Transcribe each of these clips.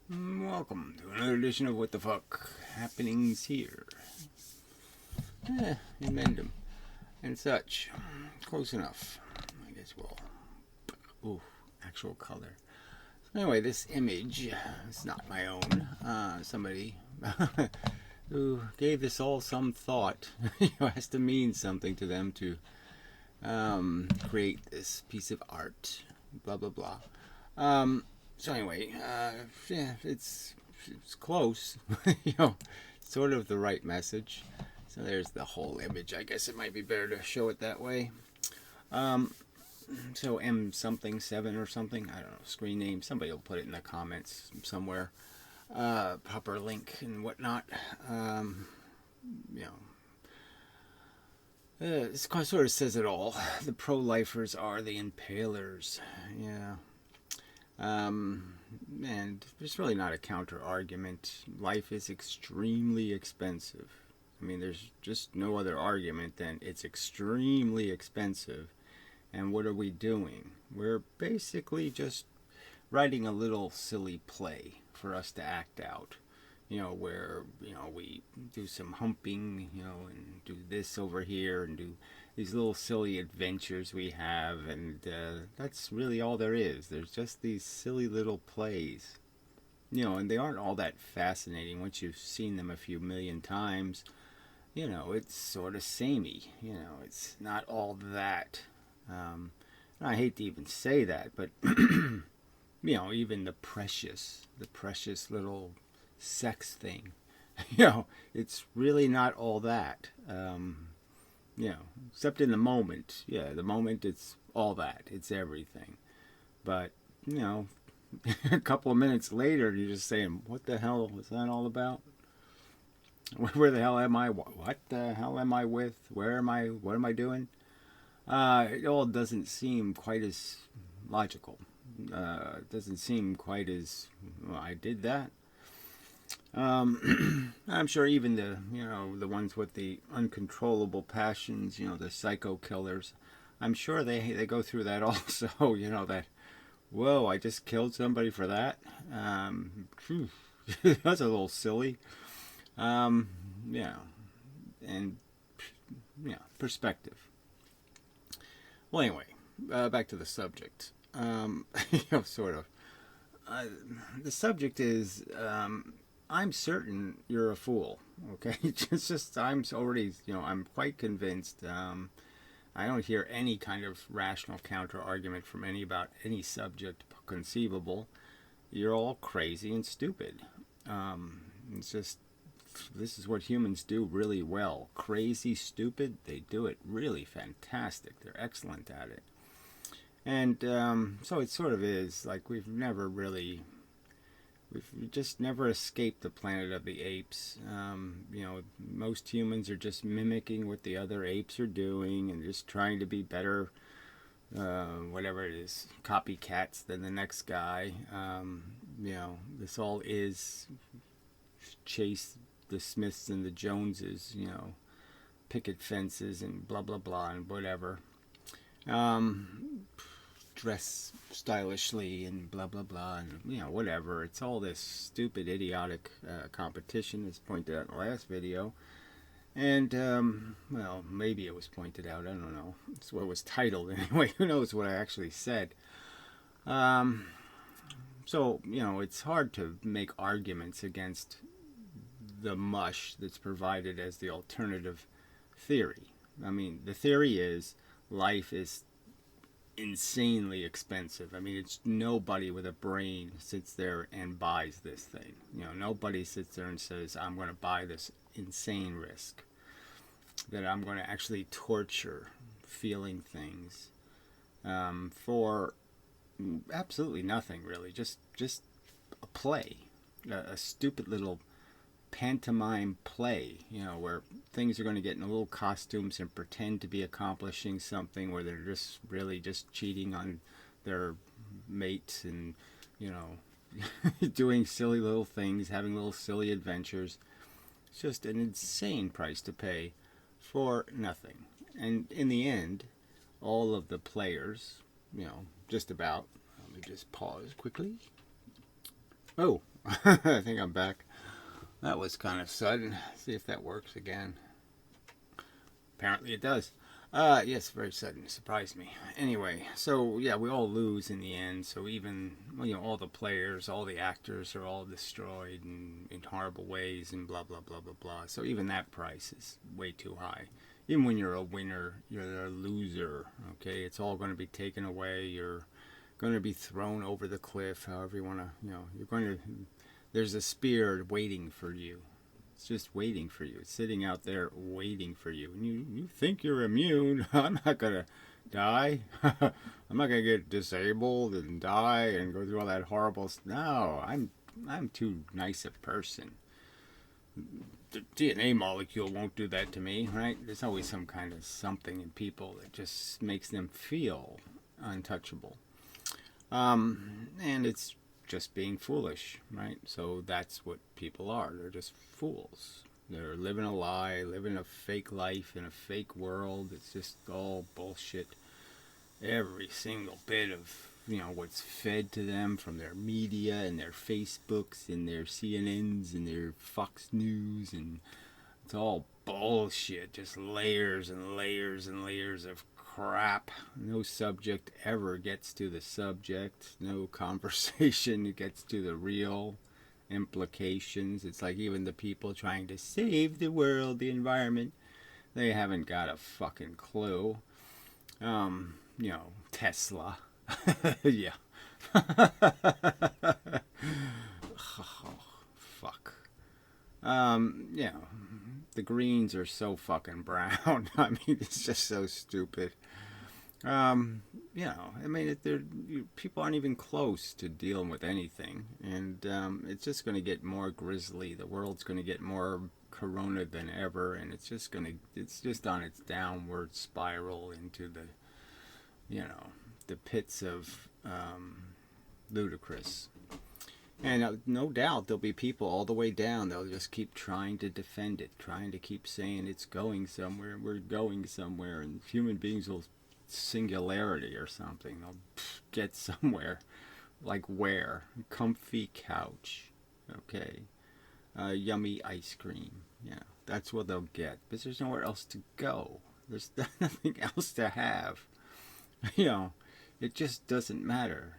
Welcome to another edition of What the Fuck Happenings here. In Mendham and such. Close enough. I guess we'll. Ooh, actual color. So anyway, this image is not my own. Somebody who gave this all some thought. Has to mean something to them to create this piece of art. Blah blah blah. So anyway, yeah, it's close, sort of the right message. So there's the whole image. I guess it might be better to show it that way. So M something 7 or something. I don't know. Screen name. Somebody will put it in the comments somewhere. Proper link and whatnot. This sort of says it all. The pro-lifers are the impalers. Yeah. And there's really not a counter argument. Life is extremely expensive. I mean, there's just no other argument than it's extremely expensive. And what are we doing? We're basically just writing a little silly play for us to act out. Where, we do some humping, and do this over here and do these little silly adventures we have, and that's really all there is. There's just these silly little plays, and they aren't all that fascinating once you've seen them a few million times. It's sort of samey. It's not all that. I hate to even say that, but even the precious little sex thing, it's really not all that. Except in the moment. Yeah, the moment it's all that. It's everything. But, a couple of minutes later, you're just saying, what the hell was that all about? Where the hell am I? What the hell am I with? Where am I? What am I doing? It all doesn't seem quite as logical. It doesn't seem quite as, well, I did that. I'm sure even the ones with the uncontrollable passions, the psycho killers, I'm sure they go through that also. That, whoa, I just killed somebody for that. That's a little silly. And perspective. Well, anyway, back to the subject. Sort of. The subject is, I'm certain you're a fool. Okay, I'm already, I'm quite convinced. I don't hear any kind of rational counter argument from about any subject conceivable. You're all crazy and stupid. It's just, this is what humans do really well. Crazy, stupid. They do it really fantastic. They're excellent at it. And so it sort of is like we've just never escaped the planet of the apes. Most humans are just mimicking what the other apes are doing and just trying to be better, whatever it is, copycats than the next guy. This all is chase the Smiths and the Joneses, picket fences and blah, blah, blah, and whatever. Dress stylishly and blah blah blah and whatever. It's all this stupid idiotic competition, as pointed out in the last video. And well, maybe it was pointed out, I don't know. It's what it was titled anyway. Who knows what I actually said. So it's hard to make arguments against the mush that's provided as the alternative theory. I mean, the theory is life is insanely expensive. I mean, it's nobody with a brain sits there and buys this thing. Nobody sits there and says, I'm going to buy this insane risk, that I'm going to actually torture feeling things for absolutely nothing, really. Just a play, a stupid little pantomime play, where things are going to get in little costumes and pretend to be accomplishing something, where they're just really just cheating on their mates and, doing silly little things, having little silly adventures. It's just an insane price to pay for nothing. And in the end, all of the players, just about, let me just pause quickly. Oh, I think I'm back. That was kind of sudden. See if that works again. Apparently it does. Yes, very sudden. Surprised me. Anyway, so yeah, we all lose in the end. So even, well, all the players, all the actors are all destroyed in horrible ways and blah blah blah blah blah. So even that price is way too high. Even when you're a winner, you're a loser. Okay, it's all going to be taken away. You're going to be thrown over the cliff. However you want to, you're going to. There's a spear waiting for you. It's just waiting for you. It's sitting out there waiting for you. And you think you're immune. I'm not going to die. I'm not going to get disabled and die and go through all that horrible stuff. No, I'm too nice a person. The DNA molecule won't do that to me, right? There's always some kind of something in people that just makes them feel untouchable. And it's just being foolish, right? So that's what people are. They're just fools. They're living a lie, living a fake life in a fake world. It's just all bullshit. Every single bit of, what's fed to them from their media and their Facebooks and their CNNs and their Fox News, and it's all bullshit. Just layers and layers and layers of crap. No subject ever gets to the subject. No conversation gets to the real implications. It's like even the people trying to save the world, the environment, they haven't got a fucking clue. Tesla. Yeah. Oh, fuck. The greens are so fucking brown. I mean, it's just so stupid. People aren't even close to dealing with anything, and it's just going to get more grisly. The world's going to get more corona than ever, and it's just on its downward spiral into the pits of ludicrous. And no doubt there'll be people all the way down. They'll just keep trying to defend it, trying to keep saying it's going somewhere, we're going somewhere, and human beings will singularity or something. They'll get somewhere. Like where? Comfy couch. Okay. Yummy ice cream. Yeah, that's what they'll get. Because there's nowhere else to go. There's nothing else to have. It just doesn't matter.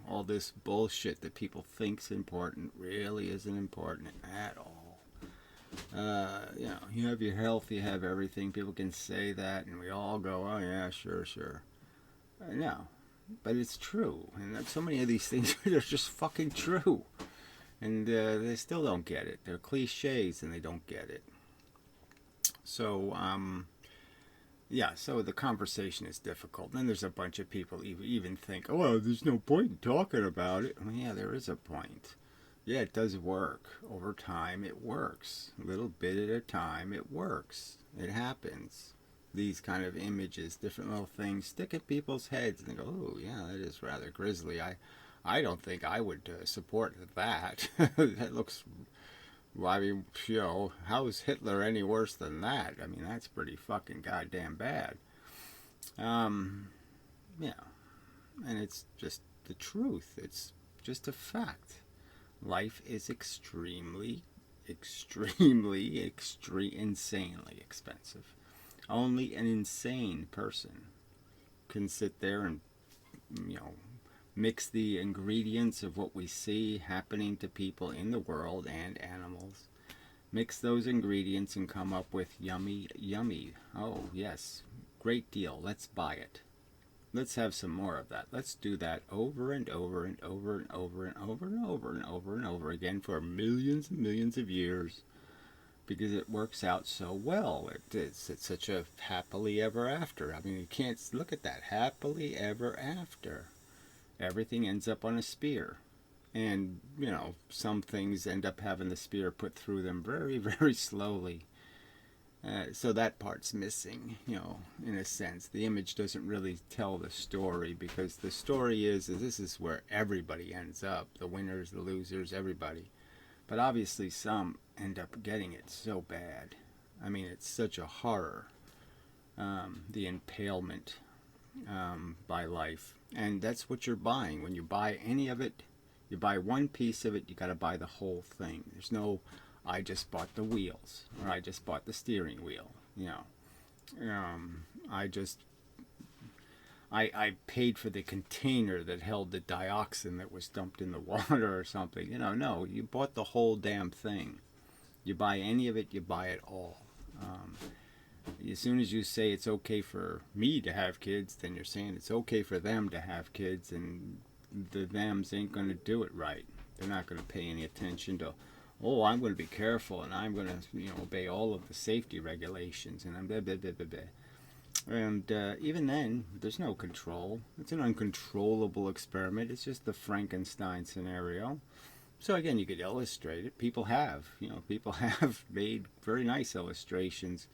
All this bullshit that people think's important really isn't important at all. You have your health, you have everything. People can say that, and we all go, oh yeah, sure. No, but it's true, and so many of these things are just fucking true, and they still don't get it. They're cliches, and they don't get it. So, so the conversation is difficult. Then there's a bunch of people who even think, oh, well, there's no point in talking about it. Well, yeah, there is a point. Yeah, it does work. Over time, it works. A little bit at a time, it works. It happens. These kind of images, different little things, stick in people's heads, and they go, oh, yeah, that is rather grisly. I don't think I would support that. That looks... Well, I mean, how is Hitler any worse than that? I mean, that's pretty fucking goddamn bad. And it's just the truth. It's just a fact. Life is insanely expensive. Only an insane person can sit there and, mix the ingredients of what we see happening to people in the world and animals. Mix those ingredients and come up with yummy. Oh, yes. Great deal. Let's buy it. Let's have some more of that. Let's do that over and over and over and over and over and over and over and over again for millions and millions of years, because it works out so well. It's such a happily ever after. I mean, you can't look at that. Happily ever after. Everything ends up on a spear. And, some things end up having the spear put through them very, very slowly. So that part's missing, in a sense. The image doesn't really tell the story, because the story is this is where everybody ends up. The winners, the losers, everybody. But obviously some end up getting it so bad. I mean, it's such a horror. The impalement by life. And that's what you're buying. When you buy any of it, You buy one piece of it, you got to buy the whole thing. There's no, I just bought the wheels, or I just bought the steering wheel. I just, I paid for the container that held the dioxin that was dumped in the water or something. No, you bought the whole damn thing. You buy any of it, you buy it all. As soon as you say it's okay for me to have kids, then you're saying it's okay for them to have kids, and the thems ain't going to do it right. They're not going to pay any attention to, oh, I'm going to be careful and I'm going to obey all of the safety regulations, and I'm blah, blah, blah, blah, blah. And even then, there's no control. It's an uncontrollable experiment. It's just the Frankenstein scenario. So again, you could illustrate it. People have made very nice illustrations.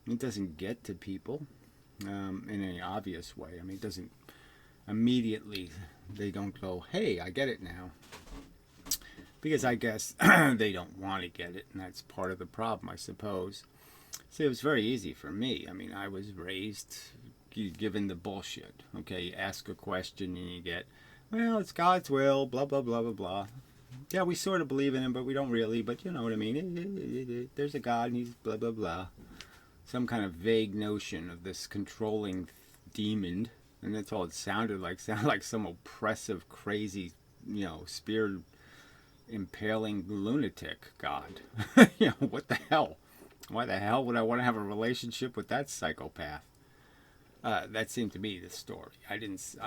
It doesn't get to people in any obvious way. I mean, it doesn't immediately, they don't go, hey, I get it now. Because I guess they don't want to get it, and that's part of the problem, I suppose. See, it was very easy for me. I mean, I was raised given the bullshit. Okay, you ask a question and you get, well, it's God's will, blah, blah, blah, blah, blah. Yeah, we sort of believe in him, but we don't really, but you know what I mean. There's a God and he's blah, blah, blah. Some kind of vague notion of this controlling demon, and that's all it sounded like some oppressive, crazy, spear impaling lunatic God. What the hell? Why the hell would I want to have a relationship with that psychopath? That seemed to be the story. I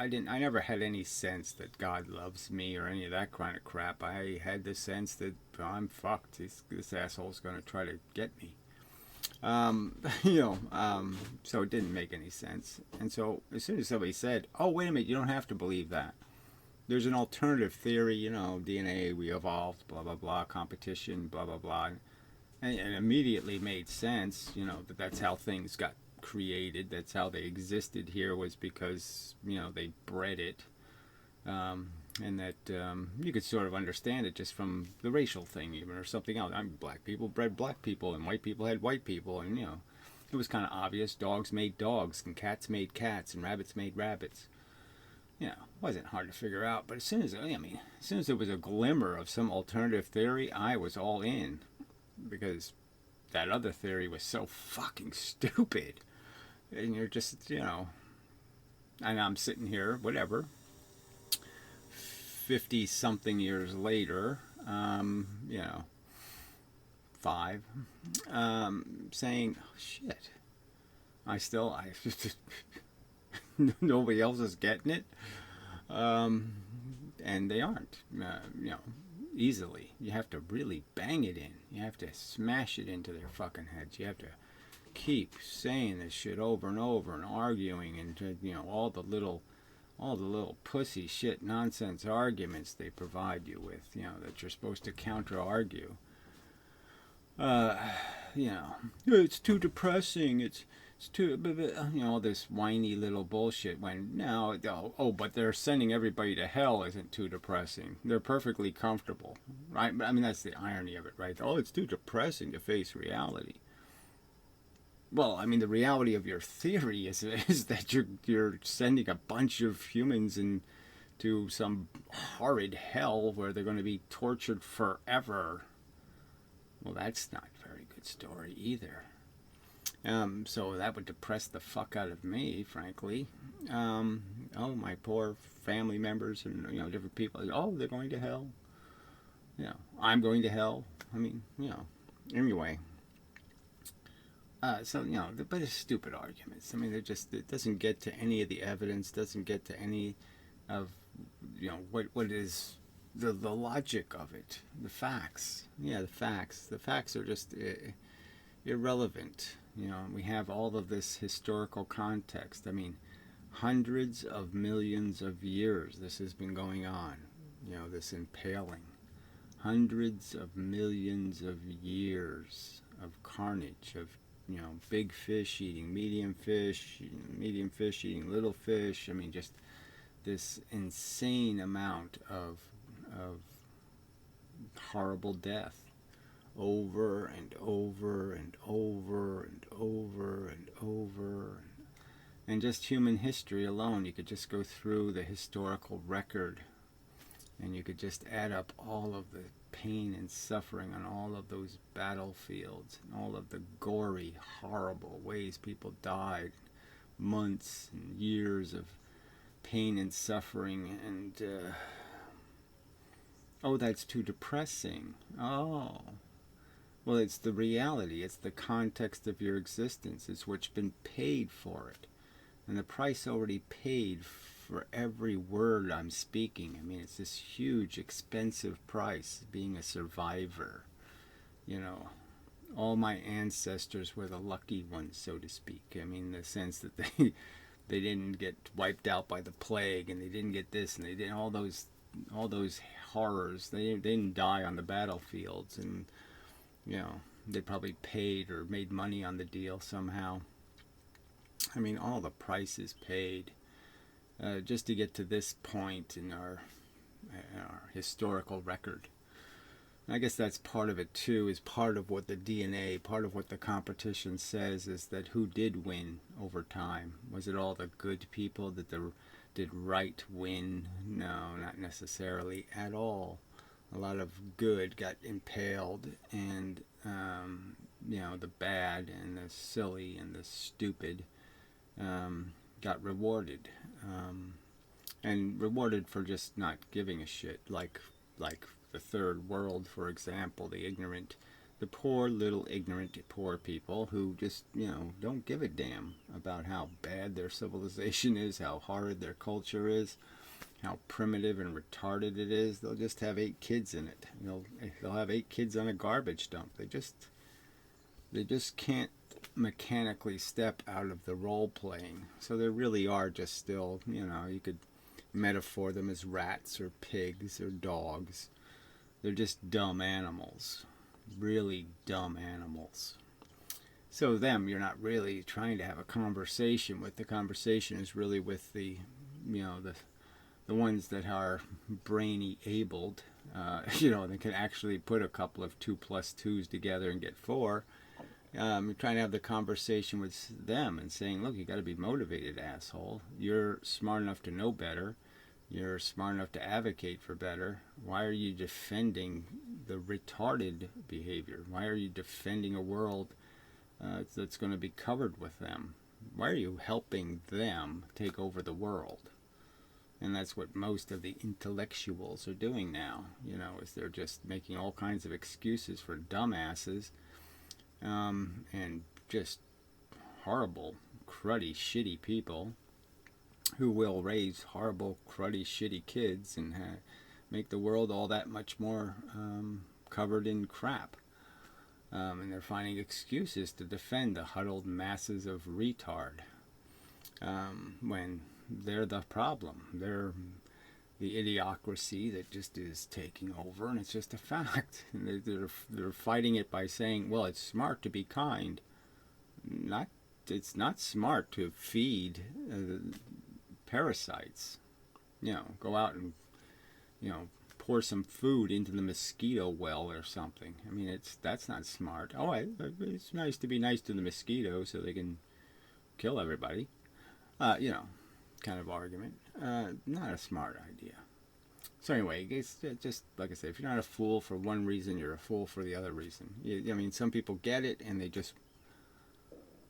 never had any sense that God loves me or any of that kind of crap. I had the sense that I'm fucked. This asshole's going to try to get me. So it didn't make any sense. And so as soon as somebody said, oh, wait a minute, you don't have to believe that. There's an alternative theory, DNA, we evolved, blah, blah, blah, competition, blah, blah, blah. And it immediately made sense, that that's how things got created. That's how they existed here, was because, they bred it. And that you could sort of understand it just from the racial thing even, or something else. Black people bred black people, and white people had white people, and, it was kind of obvious. Dogs made dogs, and cats made cats, and rabbits made rabbits. It wasn't hard to figure out, but as soon as there was a glimmer of some alternative theory, I was all in. Because that other theory was so fucking stupid. And you're just, and I'm sitting here, whatever, 50-something years later, 5, saying, oh, shit, nobody else is getting it. And they aren't, easily. You have to really bang it in. You have to smash it into their fucking heads. You have to keep saying this shit over and over and arguing, and all the little pussy shit nonsense arguments they provide you with, that you're supposed to counter argue. It's too depressing. It's too, all this whiny little bullshit. When now, but they're sending everybody to hell isn't too depressing. They're perfectly comfortable, right? I mean, that's the irony of it, right? Oh, it's too depressing to face reality. Well, I mean, the reality of your theory is that you're sending a bunch of humans into some horrid hell where they're going to be tortured forever. Well, that's not a very good story either. So that would depress the fuck out of me, frankly. My poor family members and, different people. Oh, they're going to hell. I'm going to hell. I mean, anyway. But it's stupid arguments. I mean, it doesn't get to any of the evidence, doesn't get to any of, what is the logic of it, the facts. Yeah, the facts. The facts are just irrelevant. We have all of this historical context. I mean, hundreds of millions of years this has been going on, this impaling. Hundreds of millions of years of carnage, of, big fish eating medium fish eating little fish. I mean, just this insane amount of horrible death. Over and over and over and over and over. And just human history alone, you could just go through the historical record And you could just add up all of the pain and suffering on all of those battlefields, and all of the gory, horrible ways people died, months and years of pain and suffering, and oh, that's too depressing. Oh, well, it's the reality. It's the context of your existence. It's what's been paid for it. And the price already paid for every word I'm speaking. I mean, it's this huge, expensive price, being a survivor. You know, all my ancestors were the lucky ones, so to speak. I mean, in the sense that they didn't get wiped out by the plague, and they didn't get this, and they did all those horrors. They didn't die on the battlefields, and you know, they probably paid or made money on the deal somehow. I mean, all the prices paid just to get to this point in our historical record. And I guess that's part of it too, is part of what the DNA, part of what the competition says, is that who did win over time? Was it all the good people? Did right win? No, not necessarily at all. A lot of good got impaled, and you know, the bad and the silly and the stupid got rewarded, and rewarded for just not giving a shit, like the third world, for example, the ignorant, the poor little ignorant poor people who just, you know, don't give a damn about how bad their civilization is, how horrid their culture is, how primitive and retarded it is. They'll just have 8 kids in it. They'll have 8 kids on a garbage dump. They just can't mechanically step out of the role playing. So they really are just still, you know, you could metaphor them as rats or pigs or dogs. They're just dumb animals, really dumb animals. So them, you're not really trying to have a conversation with. The conversation is really with the, you know, the ones that are brainy abled, you know, they can actually put a couple of 2 plus 2s together and get 4. You're trying to have the conversation with them and saying, look, you got to be motivated, asshole. You're smart enough to know better. You're smart enough to advocate for better. Why are you defending the retarded behavior? Why are you defending a world that's going to be covered with them? Why are you helping them take over the world? And that's what most of the intellectuals are doing now, you know, is they're just making all kinds of excuses for dumbasses, and just horrible, cruddy, shitty people who will raise horrible, cruddy, shitty kids and make the world all that much more covered in crap. And they're finding excuses to defend the huddled masses of retard, when they're the problem. They're the idiocracy that just is taking over, and it's just a fact. And they're fighting it by saying, well, it's smart to be kind. It's not smart to feed parasites. You know, go out and, you know, pour some food into the mosquito well or something. I mean, that's not smart. Oh, it's nice to be nice to the mosquitoes so they can kill everybody. You know, kind of argument. Not a smart idea. So anyway, it's just like I said, if you're not a fool for one reason, you're a fool for the other reason. I mean, some people get it and they just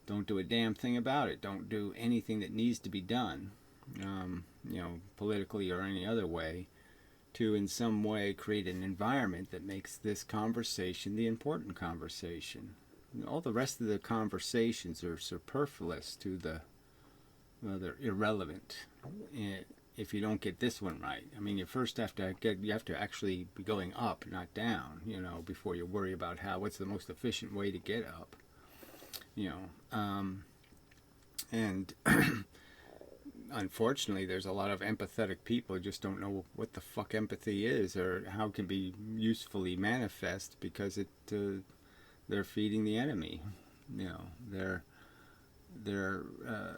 don't do a damn thing about it. Don't do anything that needs to be done, you know, politically or any other way, to in some way create an environment that makes this conversation the important conversation. All the rest of the conversations are superfluous to the, well, they're irrelevant if you don't get this one right. I mean, you have to actually be going up, not down, you know, before you worry about what's the most efficient way to get up, you know. And unfortunately, there's a lot of empathetic people who just don't know what the fuck empathy is or how it can be usefully manifest, because they're feeding the enemy. You know, they're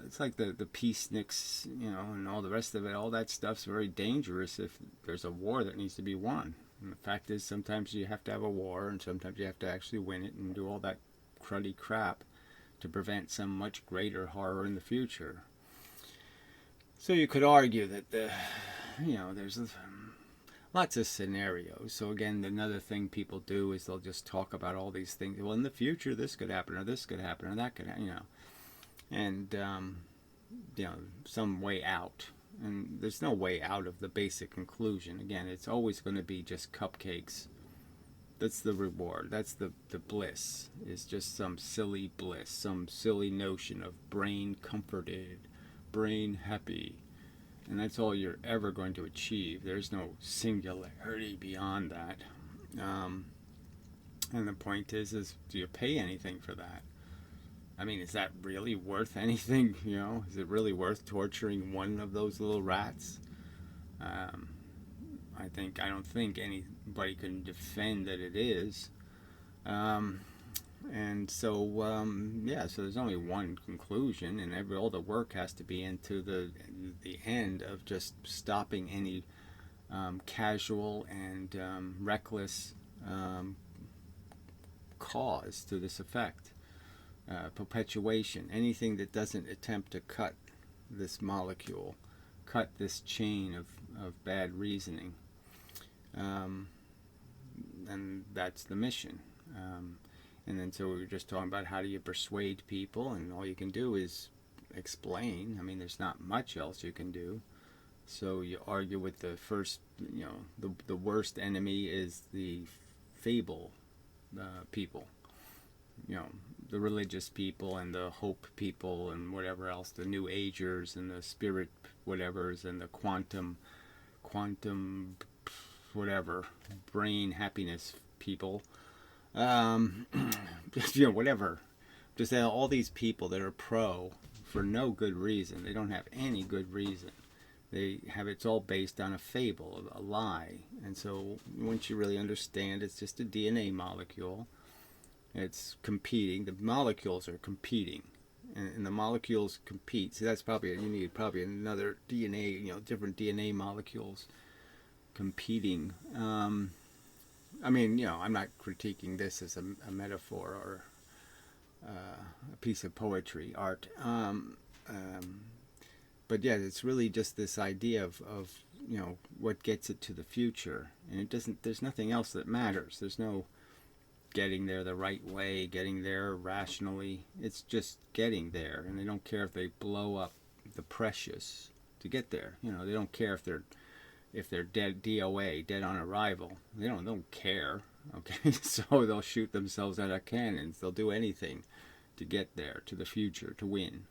it's like the peaceniks, you know, and all the rest of it. All that stuff's very dangerous if there's a war that needs to be won. And the fact is, sometimes you have to have a war, and sometimes you have to actually win it and do all that cruddy crap to prevent some much greater horror in the future. So you could argue that there's lots of scenarios. So again, another thing people do is they'll just talk about all these things. Well, in the future, this could happen, or this could happen, or that could happen, and some way out. And there's no way out of the basic conclusion. Again, it's always going to be just cupcakes. That's the reward. That's the bliss. It's just some silly bliss, some silly notion of brain comforted, brain happy. And that's all you're ever going to achieve. There's no singularity beyond that. And the point is do you pay anything for that? I mean, is that really worth anything? Is it really worth torturing one of those little rats? I don't think anybody can defend that it is. And so, so there's only one conclusion, and all the work has to be into the end of just stopping any casual and reckless cause to this effect. Perpetuation, anything that doesn't attempt to cut this molecule, cut this chain of bad reasoning. And that's the mission. And then so we were just talking about how do you persuade people, and all you can do is explain. I mean, there's not much else you can do. So you argue with the first, the worst enemy is the fable people. The religious people and the hope people and whatever else, the New Agers and the spirit whatevers and the quantum whatever, brain happiness people. Whatever. Just all these people that are pro for no good reason. They don't have any good reason. It's all based on a fable, a lie. And so once you really understand, it's just a DNA molecule. It's competing. The molecules are competing, and the molecules compete. So that's you need another DNA, different DNA molecules competing. I'm not critiquing this as a metaphor or a piece of poetry, art. But yeah, it's really just this idea of what gets it to the future, and there's nothing else that matters. There's no getting there the right way, getting there rationally. It's just getting there, and they don't care if they blow up the precious to get there. They don't care if they're dead DOA, dead on arrival. They don't care. Okay, so they'll shoot themselves out of cannons. They'll do anything to get there, to the future, to win.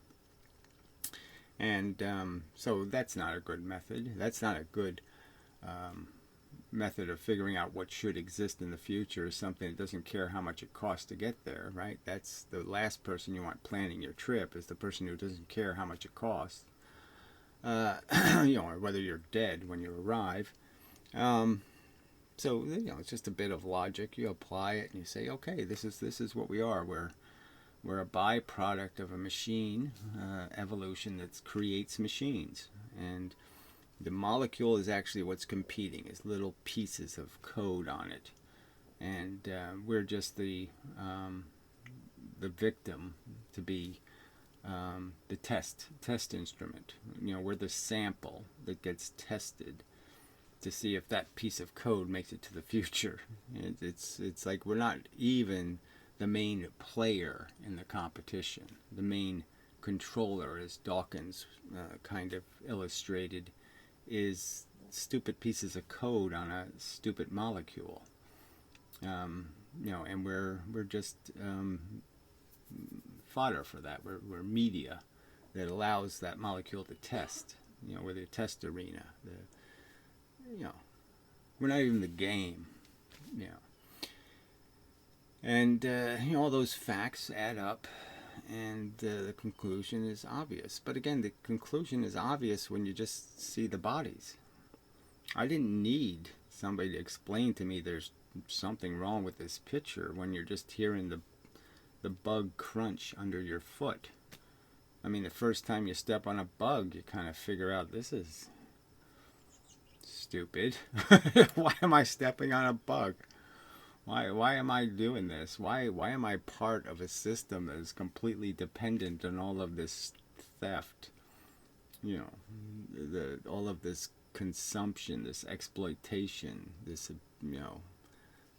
And so that's not a good method. That's not a good method of figuring out what should exist in the future. Is something that doesn't care how much it costs to get there, right? That's the last person you want planning your trip, is the person who doesn't care how much it costs. Or whether you're dead when you arrive. So it's just a bit of logic. You apply it and you say, okay, this is what we are. We're a byproduct of a machine evolution that creates machines, and the molecule is actually what's competing. Is little pieces of code on it, and we're just the victim to be the test instrument. We're the sample that gets tested to see if that piece of code makes it to the future. It's like we're not even the main player in the competition. The main controller, as Dawkins kind of illustrated, is stupid pieces of code on a stupid molecule. And we're just fodder for that. We're media that allows that molecule to test. We're the test arena. We're not even the game. And all those facts add up, and the conclusion is obvious. But again, the conclusion is obvious when you just see the bodies. I didn't need somebody to explain to me there's something wrong with this picture when you're just hearing the bug crunch under your foot. I mean, the first time you step on a bug, you kind of figure out, this is stupid. Why am I stepping on a bug? Why am I doing this? Why am I part of a system that is completely dependent on all of this theft? All of this consumption, this exploitation, this,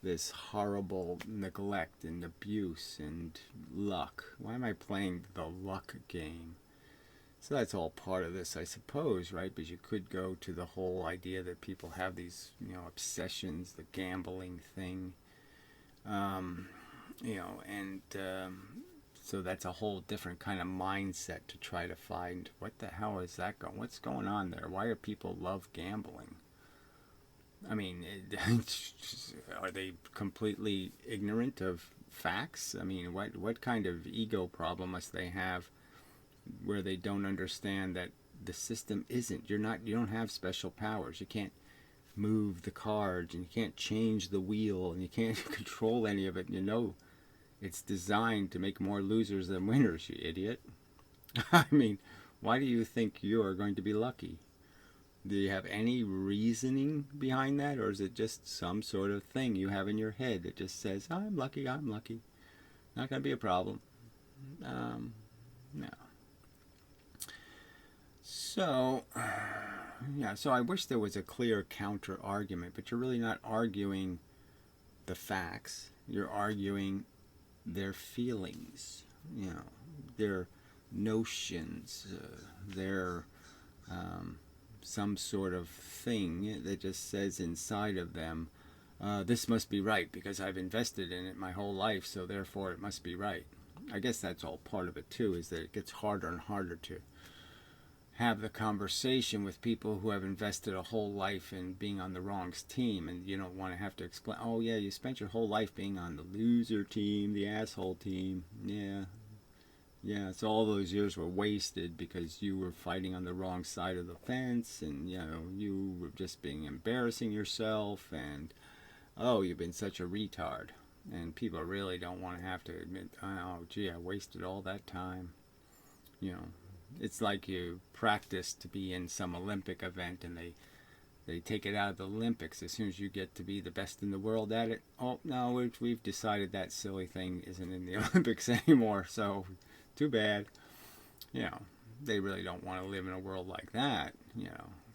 this horrible neglect and abuse and luck. Why am I playing the luck game? So that's all part of this, I suppose, right? But you could go to the whole idea that people have these, obsessions, the gambling thing, and so that's a whole different kind of mindset to try to find what the hell is that going? What's going on there? Why do people love gambling? I mean, are they completely ignorant of facts? I mean, what kind of ego problem must they have where they don't understand that the system isn't? You don't have special powers. You can't move the cards, and you can't change the wheel, and you can't control any of it. It's designed to make more losers than winners, you idiot. I mean, why do you think you are going to be lucky? Do you have any reasoning behind that, or is it just some sort of thing you have in your head that just says, I'm lucky, I'm lucky. Not going to be a problem. No. So, so I wish there was a clear counter argument, but you're really not arguing the facts. You're arguing their feelings, their notions, their some sort of thing that just says inside of them, this must be right because I've invested in it my whole life, so therefore it must be right. I guess that's all part of it too, is that it gets harder and harder to have the conversation with people who have invested a whole life in being on the wrong team, and you don't want to have to explain, oh yeah, you spent your whole life being on the loser team, the asshole team. So all those years were wasted because you were fighting on the wrong side of the fence, and you were just embarrassing yourself, and oh, you've been such a retard. And people really don't want to have to admit, oh gee, I wasted all that time. It's like you practice to be in some Olympic event, and they take it out of the Olympics as soon as you get to be the best in the world at it. Oh no, we've decided that silly thing isn't in the Olympics anymore, so too bad. They really don't want to live in a world like that.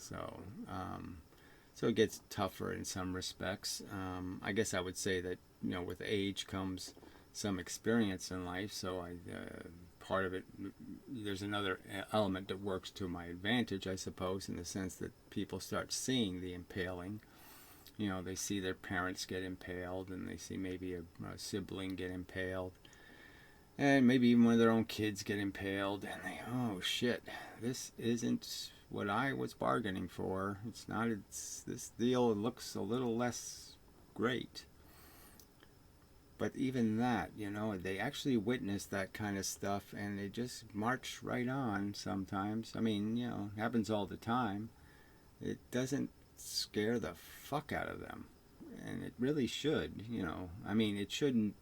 So it gets tougher in some respects. I guess I would say that with age comes some experience in life, so part of it, there's another element that works to my advantage, I suppose, in the sense that people start seeing the impaling. They see their parents get impaled, and they see maybe a sibling get impaled, and maybe even one of their own kids get impaled, and they, oh shit, this isn't what I was bargaining for. This deal looks a little less great. But even that, they actually witness that kind of stuff, and they just march right on sometimes. I mean, it happens all the time. It doesn't scare the fuck out of them. And it really should, I mean, it shouldn't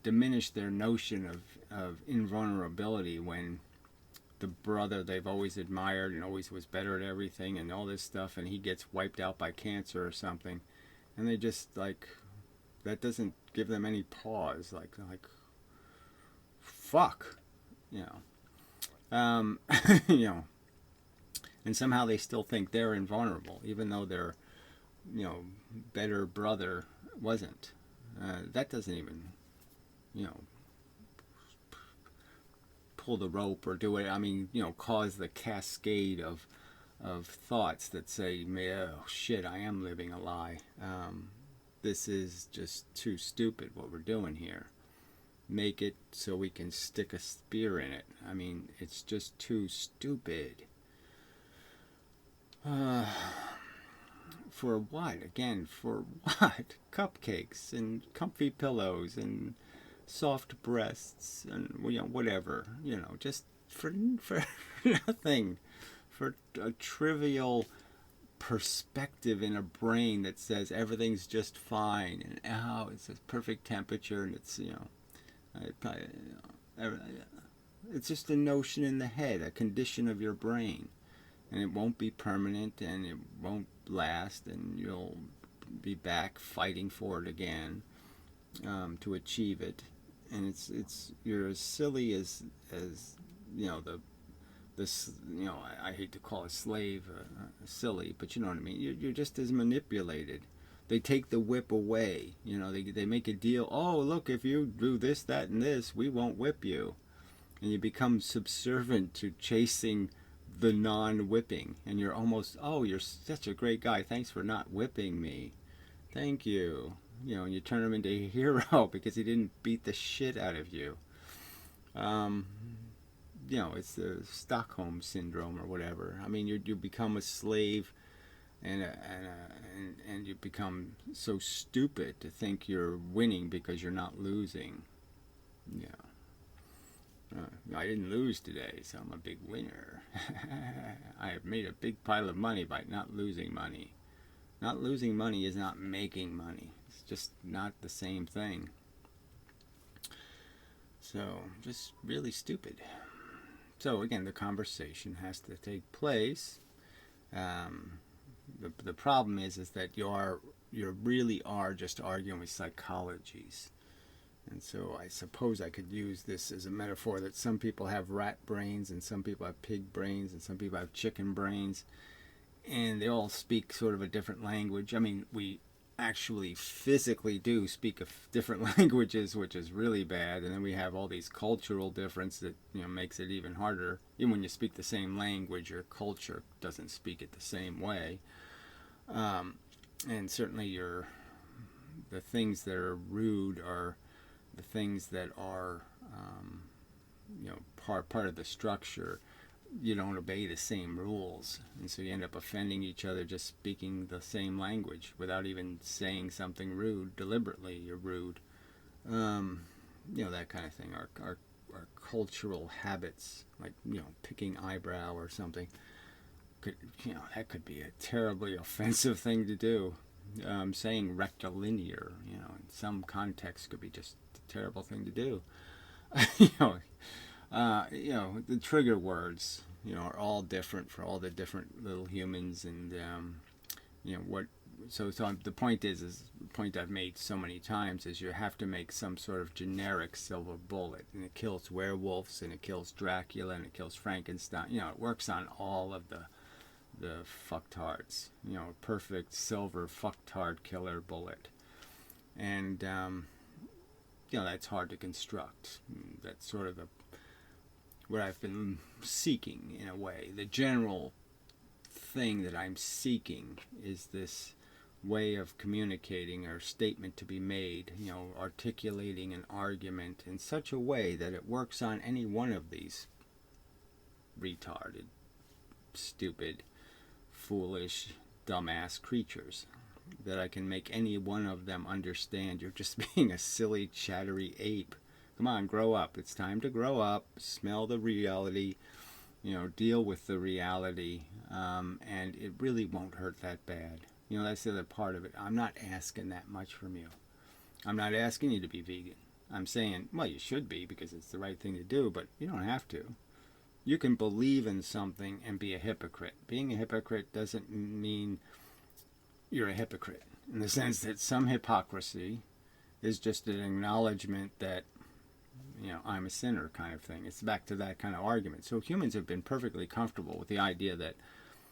diminish their notion of invulnerability when the brother they've always admired and always was better at everything and all this stuff, and he gets wiped out by cancer or something. And they just, that doesn't give them any pause, like fuck, and somehow they still think they're invulnerable, even though their better brother wasn't. That doesn't even pull the rope or do it. I mean, cause the cascade of thoughts that say, oh shit, I am living a lie. This is just too stupid what we're doing here. Make it so we can stick a spear in it. I mean, it's just too stupid. For what? Again, for what? Cupcakes and comfy pillows and soft breasts and whatever. Just for nothing. For a trivial perspective in a brain that says everything's just fine, and it's a perfect temperature, and it's it's just a notion in the head, a condition of your brain, and it won't be permanent, and it won't last, and you'll be back fighting for it again to achieve it. And it's you're as silly as the this, I hate to call a slave silly, but you know what I mean. You're just as manipulated. They take the whip away. They make a deal. Oh, look, if you do this, that, and this, we won't whip you. And you become subservient to chasing the non-whipping. And you're almost, oh, you're such a great guy. Thanks for not whipping me. Thank you. And you turn him into a hero because he didn't beat the shit out of you. It's the Stockholm syndrome or whatever. I mean, you become a slave, and you become so stupid to think you're winning because you're not losing. I didn't lose today, so I'm a big winner. I have made a big pile of money by not losing money. Not losing money is not making money. It's just not the same thing. So, just really stupid. So again, the conversation has to take place. The problem is that you really are just arguing with psychologies. And so I suppose I could use this as a metaphor that some people have rat brains and some people have pig brains and some people have chicken brains. And they all speak sort of a different language. I mean, we actually physically do speak different languages, which is really bad. And then we have all these cultural differences that makes it even harder. Even when you speak the same language, your culture doesn't speak it the same way. And certainly the things that are rude are the things that are part of the structure. You don't obey the same rules, and so you end up offending each other just speaking the same language without even saying something rude deliberately. You're rude, that kind of thing. Our cultural habits, like picking eyebrow or something, that could be a terribly offensive thing to do. Saying rectilinear, in some context, could be just a terrible thing to do. The trigger words, are all different for all the different little humans, and what. So the point is the point I've made so many times is you have to make some sort of generic silver bullet, and it kills werewolves, and it kills Dracula, and it kills Frankenstein. It works on all of the fucktards. Perfect silver fucktard killer bullet, and that's hard to construct. That's sort of what I've been seeking in a way. The general thing that I'm seeking is this way of communicating or statement to be made, articulating an argument in such a way that it works on any one of these retarded, stupid, foolish, dumbass creatures, that I can make any one of them understand you're just being a silly, chattery ape. Come on, grow up. It's time to grow up, smell the reality, deal with the reality, and it really won't hurt that bad. That's the other part of it. I'm not asking that much from you. I'm not asking you to be vegan. I'm saying, well, you should be because it's the right thing to do, but you don't have to. You can believe in something and be a hypocrite. Being a hypocrite doesn't mean you're a hypocrite, in the sense that some hypocrisy is just an acknowledgement that I'm a sinner kind of thing. It's back to that kind of argument. So humans have been perfectly comfortable with the idea that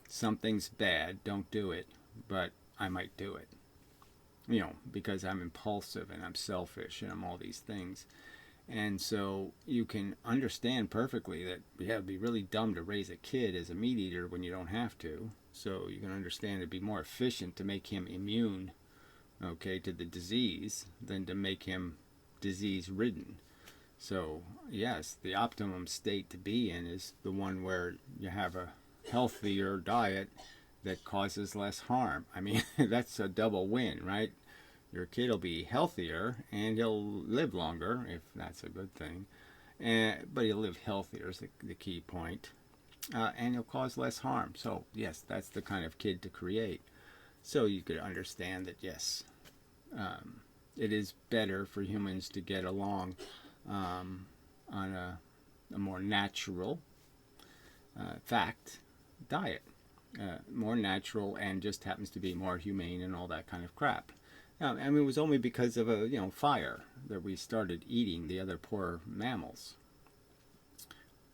something's bad, don't do it, but I might do it. Because I'm impulsive and I'm selfish and I'm all these things. And so you can understand perfectly that, it'd be really dumb to raise a kid as a meat eater when you don't have to. So you can understand it'd be more efficient to make him immune, to the disease than to make him disease-ridden. So, yes, the optimum state to be in is the one where you have a healthier diet that causes less harm. I mean, that's a double win, right? Your kid will be healthier and he'll live longer, if that's a good thing. But he'll live healthier is the key point. And he'll cause less harm. So, yes, that's the kind of kid to create. So you could understand that, yes, it is better for humans to get along on a more natural fact diet. More natural and just happens to be more humane and all that kind of crap. It was only because of a fire that we started eating the other poor mammals.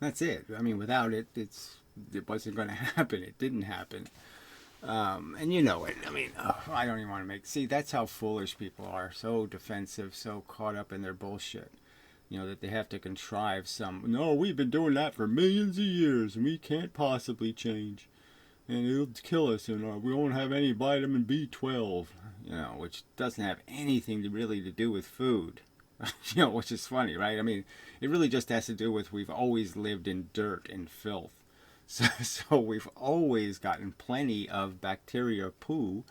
That's it. I mean, without it, it wasn't going to happen. It didn't happen. And you know it. I mean, I don't even want to make... See, that's how foolish people are. So defensive, so caught up in their bullshit. You know, that they have to contrive some... No, we've been doing that for millions of years, and we can't possibly change. And it'll kill us, and we won't have any vitamin B12. You know, which doesn't have anything to do with food. You know, which is funny, right? I mean, it really just has to do with we've always lived in dirt and filth. So we've always gotten plenty of bacteria poo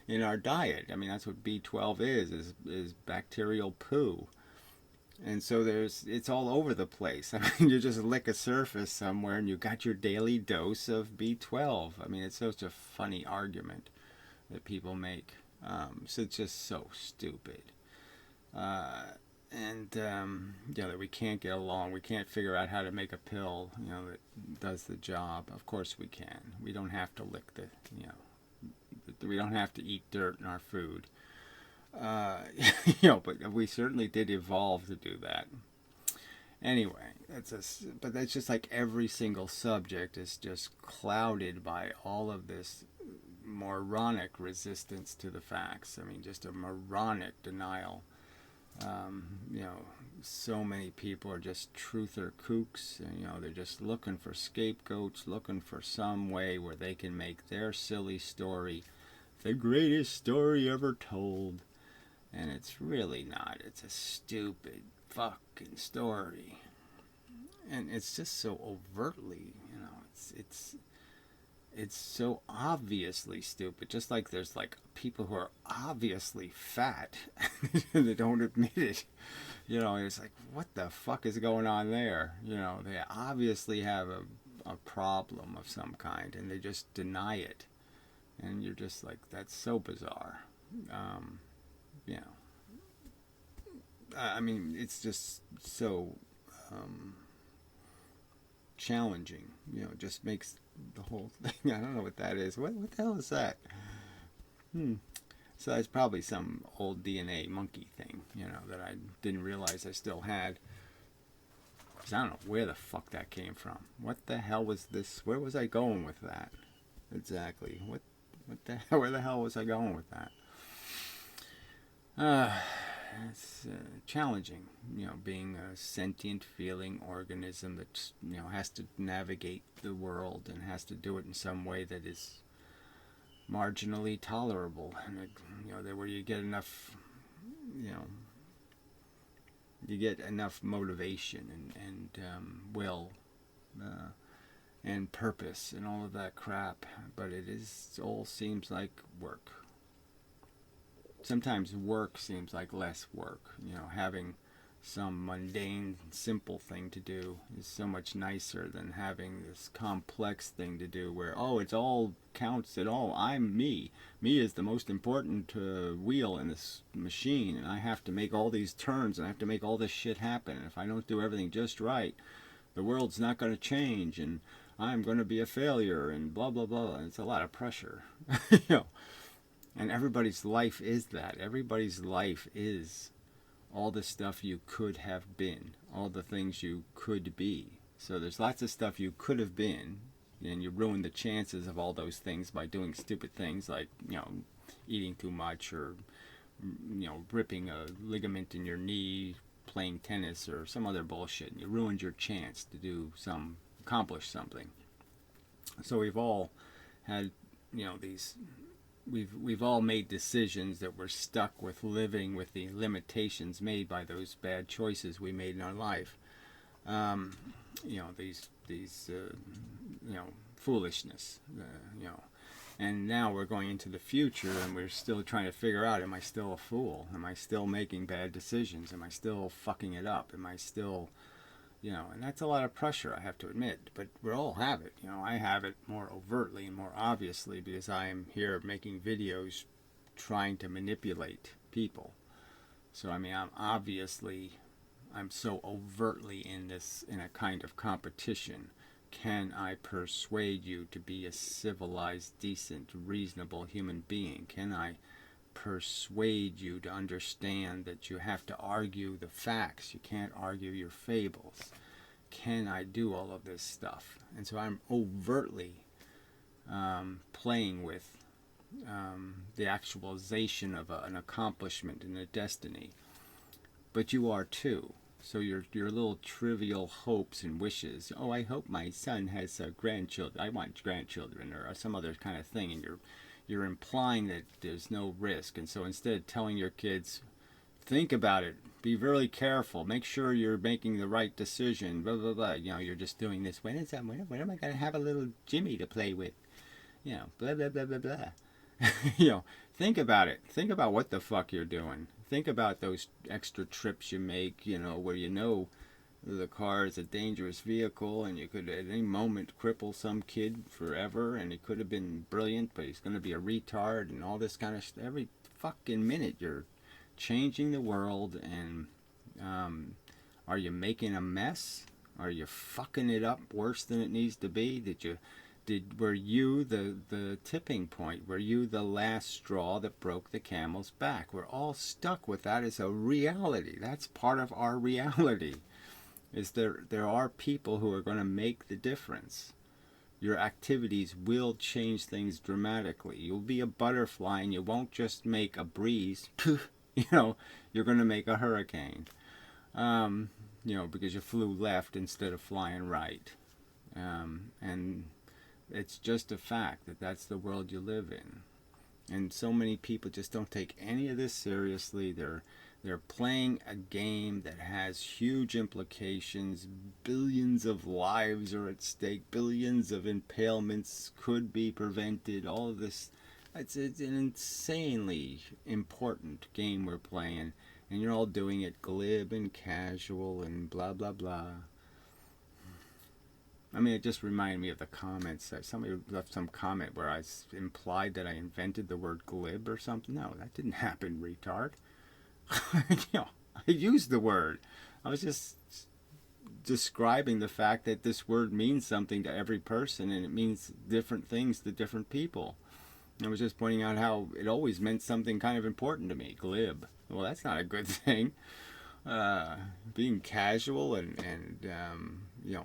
in our diet. I mean, that's what B12 is bacterial poo. And so it's all over the place. I mean, you just lick a surface somewhere and you got your daily dose of B12. I mean, it's such a funny argument that people make. So it's just so stupid. That we can't get along. We can't figure out how to make a pill, that does the job. Of course we can. We don't have to lick we don't have to eat dirt in our food. But we certainly did evolve to do that. Anyway, but that's just like every single subject is just clouded by all of this moronic resistance to the facts. I mean, just a moronic denial. So many people are just truther kooks, and they're just looking for scapegoats, looking for some way where they can make their silly story the greatest story ever told. And it's really not. It's a stupid fucking story. And it's just so overtly, it's so obviously stupid. Just like there's like people who are obviously fat and they don't admit it. It's like, what the fuck is going on there? They obviously have a problem of some kind and they just deny it. And you're just like, that's so bizarre. I mean, it's just so challenging. It just makes the whole thing. I don't know what that is. What the hell is that? So that's probably some old DNA monkey thing, that I didn't realize I still had. Because I don't know where the fuck that came from. What the hell was this? Where was I going with that? Exactly. What the hell? Where the hell was I going with that? It's challenging, being a sentient, feeling organism that, has to navigate the world and has to do it in some way that is marginally tolerable. And, where you get enough, you get enough motivation and will and purpose and all of that crap. But it all seems like work. Sometimes work seems like less work. Having some mundane, simple thing to do is so much nicer than having this complex thing to do where, it all counts at all. I'm me. Me is the most important wheel in this machine, and I have to make all these turns, and I have to make all this shit happen. And if I don't do everything just right, the world's not going to change, and I'm going to be a failure, and blah, blah, blah. And it's a lot of pressure. And everybody's life is that. Everybody's life is all the stuff you could have been, all the things you could be. So there's lots of stuff you could have been, and you ruin the chances of all those things by doing stupid things like, eating too much or, ripping a ligament in your knee, playing tennis or some other bullshit. And you ruined your chance to accomplish something. So we've all had, these... We've all made decisions that we're stuck with living with the limitations made by those bad choices we made in our life. These foolishness, and now we're going into the future and we're still trying to figure out, am I still a fool? Am I still making bad decisions? Am I still fucking it up? Am I still... and that's a lot of pressure, I have to admit, but we all have it. I have it more overtly and more obviously because I am here making videos trying to manipulate people. So, I mean, I'm so overtly in a kind of competition. Can I persuade you to be a civilized, decent, reasonable human being? Can I persuade you to understand that you have to argue the facts? You can't argue your fables. can I do all of this stuff? And so I'm overtly playing with the actualization of an accomplishment and a destiny. But you are too. So your little trivial hopes and wishes. Oh, I hope my son has grandchildren. I want grandchildren, or some other kind of thing, and you're implying that there's no risk. And so instead of telling your kids, think about it, be really careful, make sure you're making the right decision, blah blah blah. You're just doing this. When am I going to have a little Jimmy to play with? Blah blah blah blah blah. Think about it. Think about what the fuck you're doing. Think about those extra trips you make, where the car is a dangerous vehicle and you could at any moment cripple some kid forever, and it could have been brilliant, but he's going to be a retard and all this kind of stuff. Every fucking minute you're changing the world, and are you making a mess? Are you fucking it up worse than it needs to be? Were you the tipping point? Were you the last straw that broke the camel's back? We're all stuck with that as a reality. That's part of our reality. Is there are people who are going to make the difference. Your activities will change things dramatically. You'll be a butterfly and you won't just make a breeze. You're going to make a hurricane. Because you flew left instead of flying right. And it's just a fact that that's the world you live in. And so many people just don't take any of this seriously. They're playing a game that has huge implications. Billions of lives are at stake. Billions of impalements could be prevented. All of this. It's an insanely important game we're playing. And you're all doing it glib and casual and blah, blah, blah. I mean, it just reminded me of the comments. Somebody left some comment where I implied that I invented the word glib or something. No, that didn't happen, retard. I used the word. I was just describing the fact that this word means something to every person, and it means different things to different people. I was just pointing out how it always meant something kind of important to me. Glib. Well, that's not a good thing. Being casual and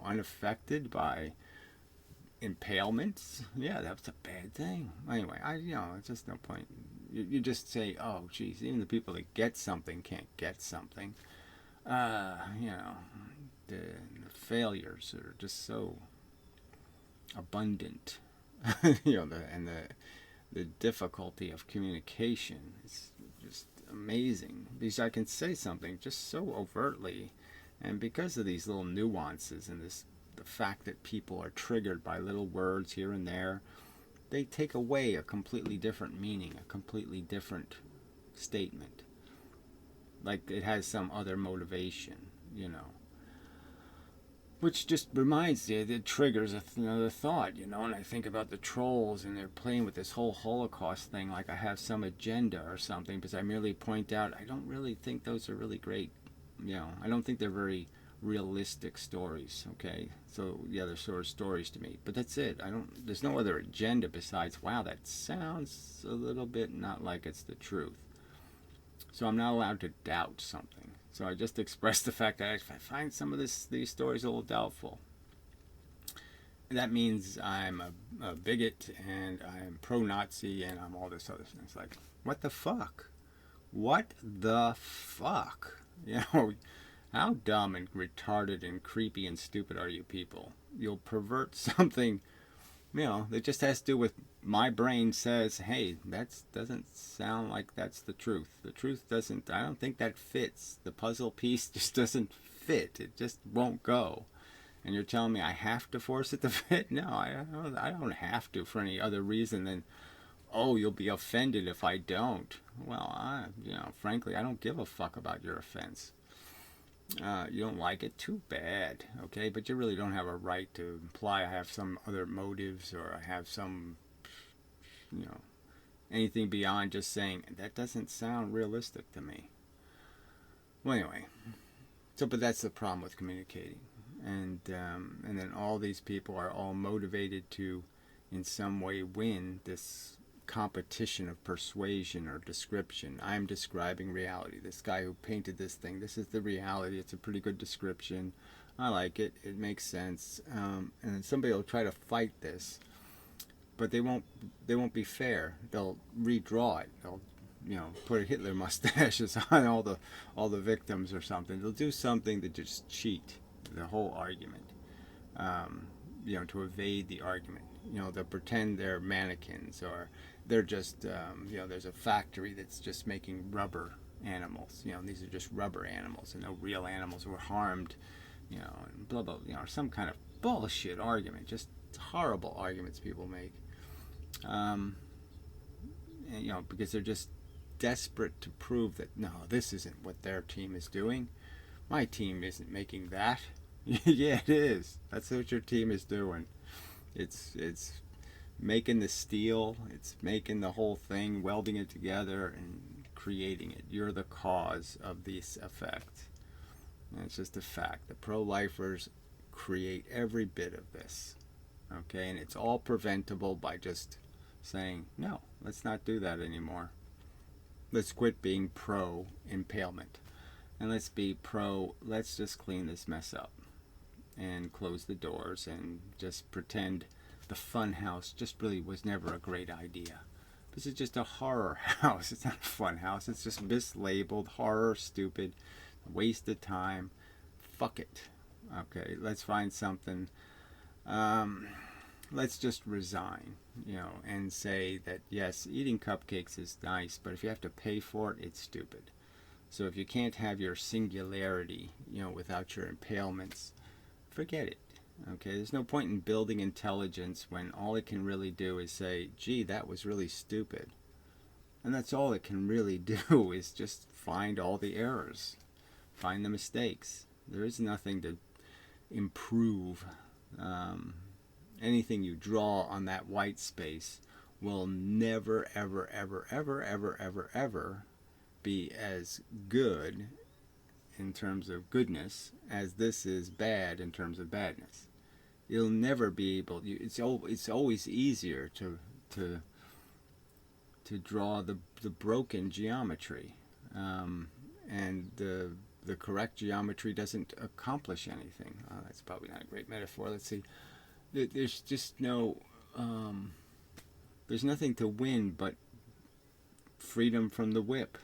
unaffected by impalements, yeah, that's a bad thing. Anyway, it's just no point. You just say, oh, geez, even the people that get something can't get something. The failures are just so abundant. The difficulty of communication is just amazing, because I can say something just so overtly, and because of these little nuances and the fact that people are triggered by little words here and there, they take away a completely different meaning, a completely different statement, like it has some other motivation, which just reminds you, it triggers another thought, and I think about the trolls, and they're playing with this whole Holocaust thing like I have some agenda or something, because I merely point out I don't really think those are really great, I don't think they're very realistic stories, okay? So, yeah, they're sort of stories to me, but that's it. There's no other agenda besides, wow, that sounds a little bit not like it's the truth. So I'm not allowed to doubt something. So I just expressed the fact that I find some of these stories a little doubtful. That means I'm a bigot, and I'm pro-Nazi, and I'm all this other thing. It's like, what the fuck? What the fuck? How dumb and retarded and creepy and stupid are you people? You'll pervert something, that just has to do with my brain says, hey, that doesn't sound like that's the truth. The truth doesn't, I don't think that fits. The puzzle piece just doesn't fit. It just won't go. And you're telling me I have to force it to fit? No, I don't have to for any other reason than, oh, you'll be offended if I don't. Well, frankly, I don't give a fuck about your offense. You don't like it? Too bad, okay? But you really don't have a right to imply I have some other motives, or I have some, anything beyond just saying, that doesn't sound realistic to me. Well, anyway, but that's the problem with communicating. And then all these people are all motivated to, in some way, win this competition of persuasion or description. I'm describing reality. This guy who painted this thing, this is the reality. It's a pretty good description. I like it. It makes sense. And then somebody will try to fight this, but they won't. They won't be fair. They'll redraw it. They'll, put Hitler mustaches on all the victims or something. They'll do something to just cheat the whole argument. To evade the argument. They'll pretend they're mannequins, or they're just, there's a factory that's just making rubber animals. These are just rubber animals, and no real animals were harmed. And blah blah. Some kind of bullshit argument. Just horrible arguments people make. And, because they're just desperate to prove that no, this isn't what their team is doing. My team isn't making that. Yeah, it is. That's what your team is doing. It's making the steel. It's making the whole thing, welding it together, and creating it. You're the cause of this effect. And it's just a fact. The pro-lifers create every bit of this. Okay, and it's all preventable by just saying, no, let's not do that anymore. Let's quit being pro-impalement. And let's be pro, let's just clean this mess up. And close the doors and just pretend the fun house just really was never a great idea. This is just a horror house. It's not a fun house. It's just mislabeled, horror, stupid, waste of time. Fuck it. Okay, let's find something. Let's just resign, and say that, yes, eating cupcakes is nice, but if you have to pay for it, it's stupid. So if you can't have your singularity, without your impalements, forget it. Okay, there's no point in building intelligence when all it can really do is say, gee, that was really stupid. And that's all it can really do, is just find all the errors, find the mistakes. There is nothing to improve. Anything you draw on that white space will never, ever, ever, ever, ever, ever, ever be as good in terms of goodness as this is bad in terms of badness. You'll never be able. It's always easier to draw the broken geometry, and the correct geometry doesn't accomplish anything. That's probably not a great metaphor. Let's see. There's just no. There's nothing to win but freedom from the whip.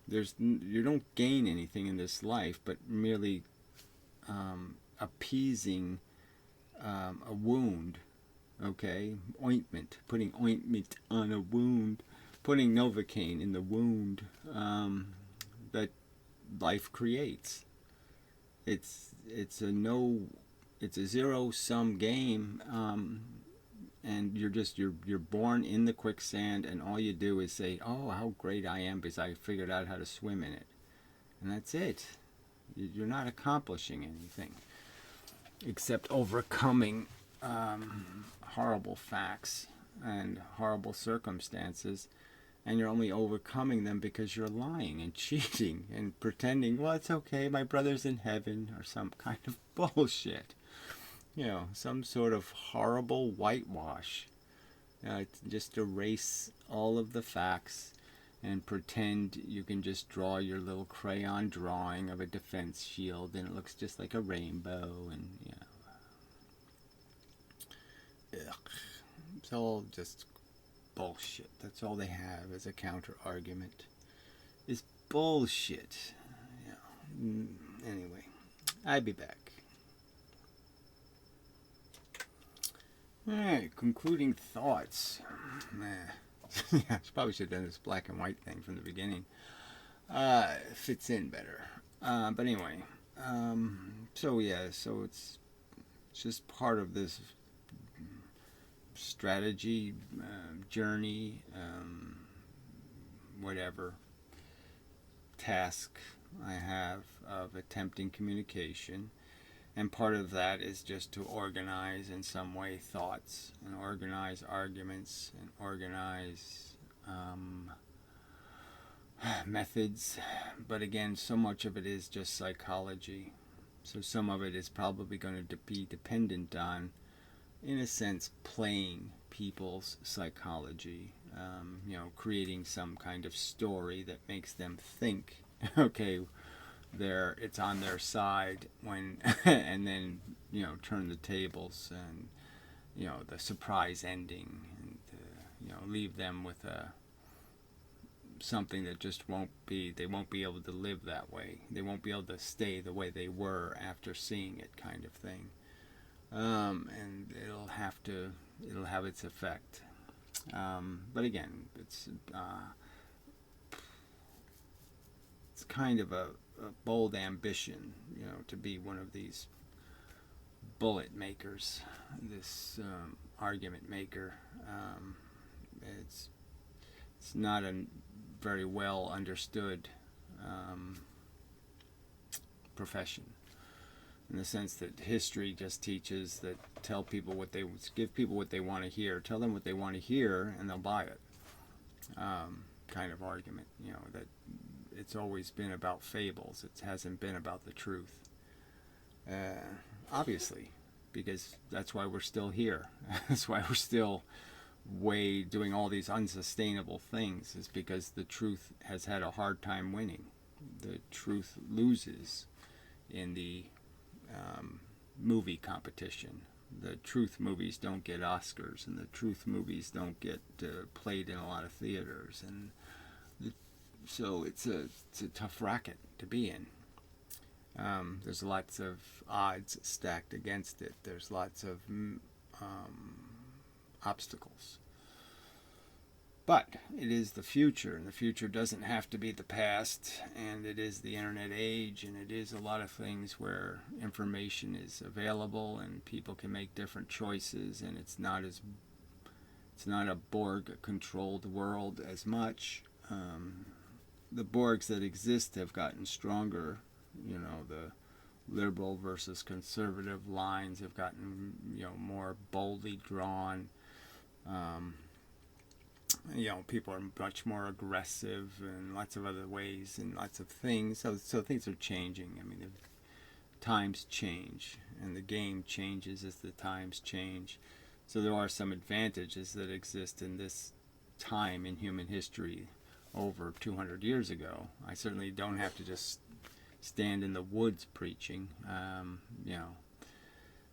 You don't gain anything in this life but merely appeasing a wound. Okay, ointment, putting ointment on a wound, putting Novocaine in the wound that life creates. It's a zero-sum game, and you're born in the quicksand, and all you do is say, oh, how great I am because I figured out how to swim in it. And that's it. You're not accomplishing anything except overcoming horrible facts and horrible circumstances, and you're only overcoming them because you're lying and cheating and pretending, well, it's okay, my brother's in heaven, or some kind of bullshit. Some sort of horrible whitewash. Just erase all of the facts and pretend you can just draw your little crayon drawing of a defense shield and it looks just like a rainbow, and ugh. It's all just bullshit. That's all they have as a counter argument, is bullshit. Anyway, I'll be back. Alright, concluding thoughts. Yeah, I probably should have done this black and white thing from the beginning. Fits in better. But anyway, so it's just part of this strategy, journey, whatever task I have of attempting communication. And part of that is just to organize in some way thoughts, and organize arguments, and organize methods. But again, so much of it is just psychology. So some of it is probably going to be dependent on, in a sense, playing people's psychology. Creating some kind of story that makes them think, okay, it's on their side when and then turn the tables and the surprise ending, and leave them with something that just they won't be able to live that way. They won't be able to stay the way they were after seeing it, kind of thing. And it'll have its effect. But again, it's kind of a bold ambition, to be one of these bullet makers, this argument maker. It's not a very well understood profession, in the sense that history just teaches that give people what they want to hear, tell them what they want to hear, and they'll buy it. Kind of argument, that it's always been about fables. It hasn't been about the truth. Obviously, because that's why we're still here. That's why we're still doing all these unsustainable things, is because the truth has had a hard time winning. The truth loses in the movie competition. The truth movies don't get Oscars, and the truth movies don't get played in a lot of theaters, and so it's a tough racket to be in. There's lots of odds stacked against it. There's lots of obstacles. But it is the future, and the future doesn't have to be the past, and it is the internet age, and it is a lot of things where information is available and people can make different choices, and it's not a Borg-controlled world as much. The Borgs that exist have gotten stronger. The liberal versus conservative lines have gotten more boldly drawn. People are much more aggressive in lots of other ways and lots of things. So things are changing. I mean, the times change, and the game changes as the times change. So there are some advantages that exist in this time in human history over 200 years ago. I certainly don't have to just stand in the woods preaching,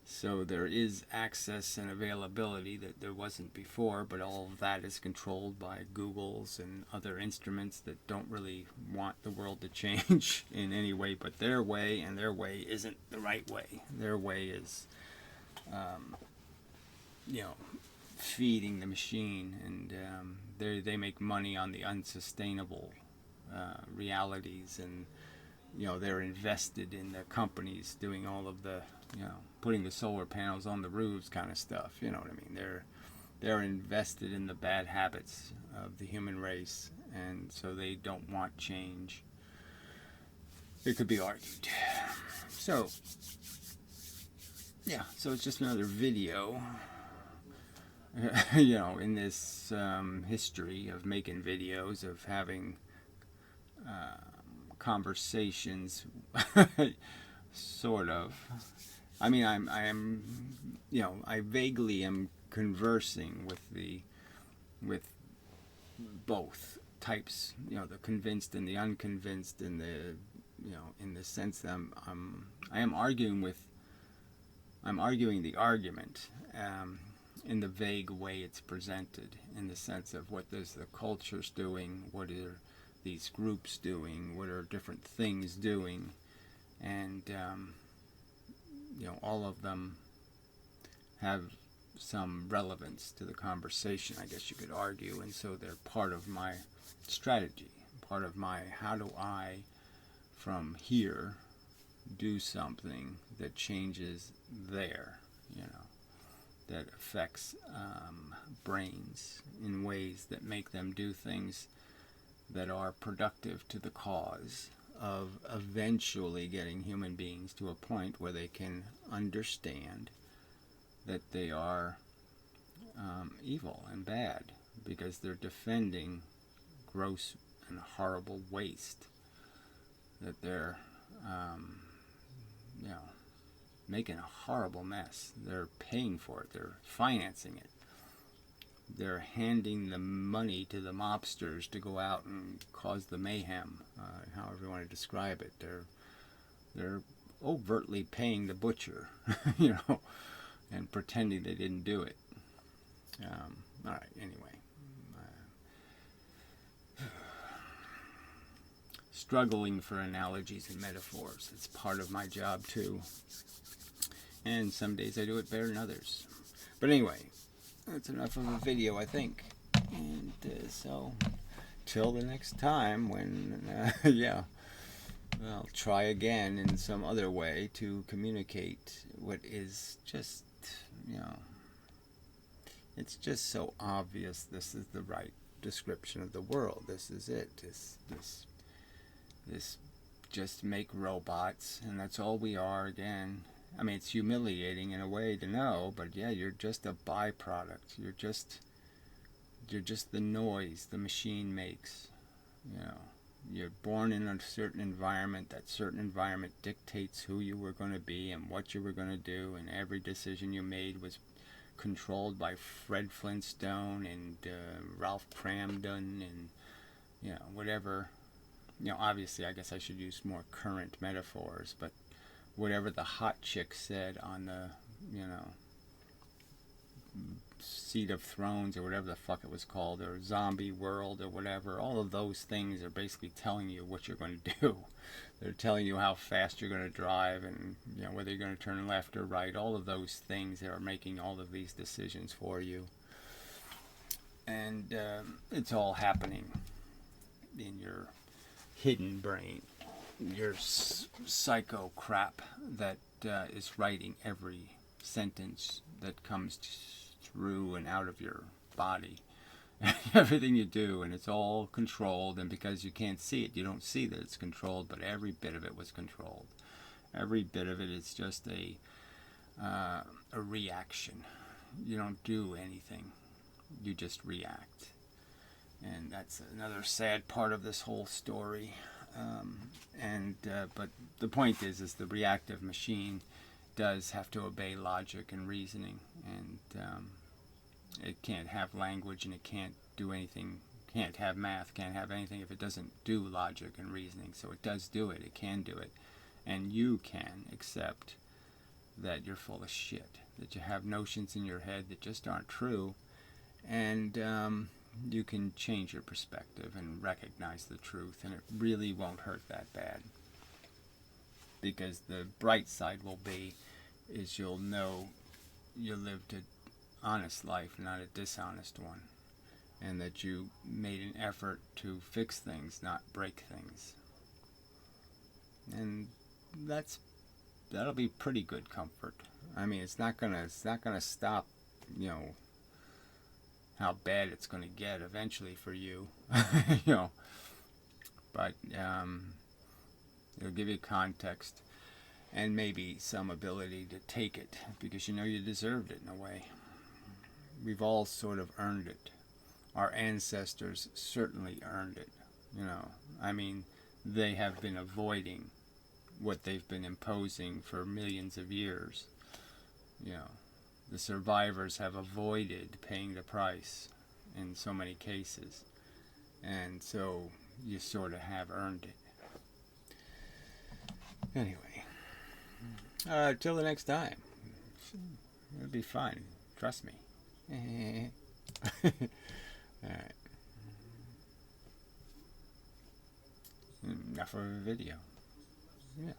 So there is access and availability that there wasn't before, but all of that is controlled by Googles and other instruments that don't really want the world to change in any way but their way, and their way isn't the right way. Their way is, feeding the machine, and they make money on the unsustainable realities, and they're invested in the companies doing all of the putting the solar panels on the roofs kind of stuff. You know what I mean? They're invested in the bad habits of the human race, and so they don't want change. It could be argued. So so it's just another video in this history of making videos, of having conversations, sort of. I mean, I vaguely am conversing with both types, the convinced and the unconvinced, in the sense that I'm arguing the argument, in the vague way it's presented, in the sense of what is the cultures doing, what are these groups doing, what are different things doing, and all of them have some relevance to the conversation, I guess you could argue, and so they're part of my strategy, part of my how do I, from here, do something that changes there, that affects brains in ways that make them do things that are productive to the cause of eventually getting human beings to a point where they can understand that they are evil and bad, because they're defending gross and horrible waste, that they're making a horrible mess. They're paying for it. They're financing it. They're handing the money to the mobsters to go out and cause the mayhem, however you want to describe it. They're They're overtly paying the butcher, you know, and pretending they didn't do it. All right, anyway. Struggling for analogies and metaphors. It's part of my job, too. And some days I do it better than others. But anyway, that's enough of a video, I think. And so, till the next time when, yeah, I'll try again in some other way to communicate what is just, you know, it's just so obvious this is the right description of the world. This is it. This just make robots, and that's all we are again. I mean, it's humiliating in a way to know, but yeah, you're just a byproduct. You're just the noise the machine makes. You know, you're born in a certain environment. That certain environment dictates who you were going to be and what you were going to do, and every decision you made was controlled by Fred Flintstone and Ralph Cramden and, you know, whatever. You know, obviously I guess I should use more current metaphors, but whatever the hot chick said on the, you know, Seat of Thrones or whatever the fuck it was called, or Zombie World or whatever, all of those things are basically telling you what you're going to do. They're telling you how fast you're going to drive and, you know, whether you're going to turn left or right. All of those things that are making all of these decisions for you. And it's all happening in your hidden brain, your psycho crap that is writing every sentence that comes through and out of your body. Everything you do, and it's all controlled, and because you can't see it, you don't see that it's controlled, but every bit of it was controlled. Every bit of it is just a reaction. You don't do anything. You just react. And that's another sad part of this whole story. But the point is the reactive machine does have to obey logic and reasoning, and it can't have language, and it can't do anything, can't have math, can't have anything if it doesn't do logic and reasoning. So it does do it, it can do it, and you can accept that you're full of shit, that you have notions in your head that just aren't true, and you can change your perspective and recognize the truth, and it really won't hurt that bad. Because the bright side will be is you'll know you lived an honest life, not a dishonest one, and that you made an effort to fix things, not break things. And that'll be pretty good comfort. I mean, it's not gonna stop, you know, how bad it's going to get eventually for you, you know, but it'll give you context and maybe some ability to take it, because you know you deserved it in a way. We've all sort of earned it. Our ancestors certainly earned it, you know. I mean, they have been avoiding what they've been imposing for millions of years, you know. The survivors have avoided paying the price in so many cases, and so you sort of have earned it. Anyway, till the next time. It'll be fun. Trust me. Alright. Enough of a video. Yeah.